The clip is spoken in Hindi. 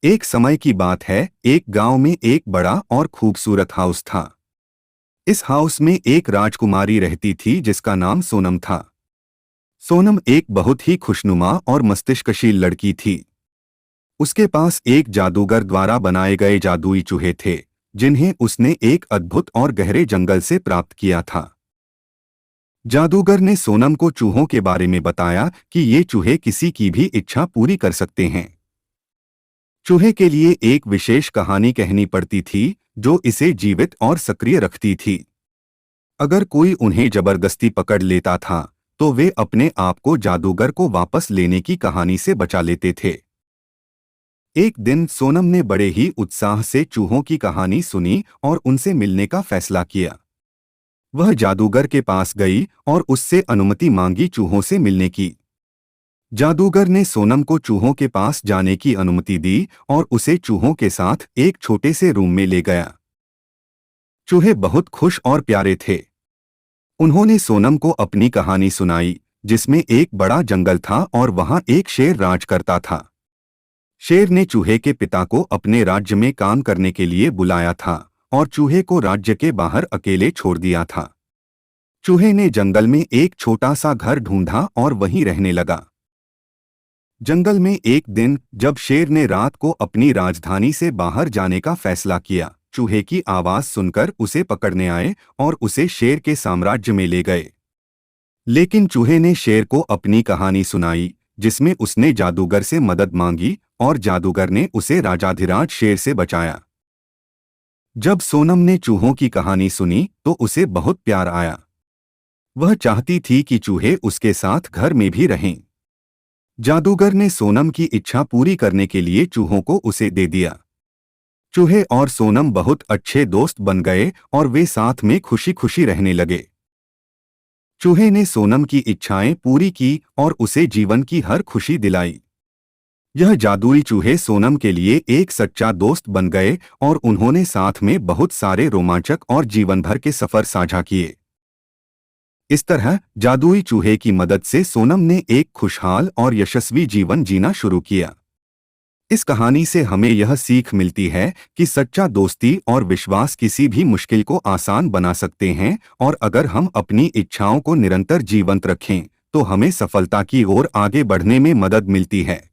एक समय की बात है, एक गांव में एक बड़ा और खूबसूरत हाउस था। इस हाउस में एक राजकुमारी रहती थी जिसका नाम सोनम था। सोनम एक बहुत ही खुशनुमा और मस्तिष्कशील लड़की थी। उसके पास एक जादूगर द्वारा बनाए गए जादुई चूहे थे, जिन्हें उसने एक अद्भुत और गहरे जंगल से प्राप्त किया था। जादूगर ने सोनम को चूहों के बारे में बताया कि ये चूहे किसी की भी इच्छा पूरी कर सकते हैं। चूहे के लिए एक विशेष कहानी कहनी पड़ती थी, जो इसे जीवित और सक्रिय रखती थी। अगर कोई उन्हें जबरदस्ती पकड़ लेता था, तो वे अपने आप को जादूगर को वापस लेने की कहानी से बचा लेते थे। एक दिन सोनम ने बड़े ही उत्साह से चूहों की कहानी सुनी और उनसे मिलने का फैसला किया। वह जादूगर के पास गई और उससे अनुमति मांगी चूहों से मिलने की। जादूगर ने सोनम को चूहों के पास जाने की अनुमति दी और उसे चूहों के साथ एक छोटे से रूम में ले गया। चूहे बहुत खुश और प्यारे थे। उन्होंने सोनम को अपनी कहानी सुनाई, जिसमें एक बड़ा जंगल था और वहां एक शेर राज करता था। शेर ने चूहे के पिता को अपने राज्य में काम करने के लिए बुलाया था और चूहे को राज्य के बाहर अकेले छोड़ दिया था। चूहे ने जंगल में एक छोटा सा घर ढूंढा और वहीं रहने लगा। जंगल में एक दिन जब शेर ने रात को अपनी राजधानी से बाहर जाने का फैसला किया, चूहे की आवाज सुनकर उसे पकड़ने आए और उसे शेर के साम्राज्य में ले गए। लेकिन चूहे ने शेर को अपनी कहानी सुनाई, जिसमें उसने जादूगर से मदद मांगी और जादूगर ने उसे राजाधिराज शेर से बचाया। जब सोनम ने चूहों की कहानी सुनी तो उसे बहुत प्यार आया। वह चाहती थी कि चूहे उसके साथ घर में भी रहें। जादूगर ने सोनम की इच्छा पूरी करने के लिए चूहों को उसे दे दिया। चूहे और सोनम बहुत अच्छे दोस्त बन गए और वे साथ में खुशी खुशी रहने लगे। चूहे ने सोनम की इच्छाएं पूरी की और उसे जीवन की हर खुशी दिलाई। यह जादुई चूहे सोनम के लिए एक सच्चा दोस्त बन गए और उन्होंने साथ में बहुत सारे रोमांचक और जीवन भर के सफर साझा किए। इस तरह जादुई चूहे की मदद से सोनम ने एक खुशहाल और यशस्वी जीवन जीना शुरू किया। इस कहानी से हमें यह सीख मिलती है कि सच्चा दोस्ती और विश्वास किसी भी मुश्किल को आसान बना सकते हैं, और अगर हम अपनी इच्छाओं को निरंतर जीवंत रखें तो हमें सफलता की ओर आगे बढ़ने में मदद मिलती है।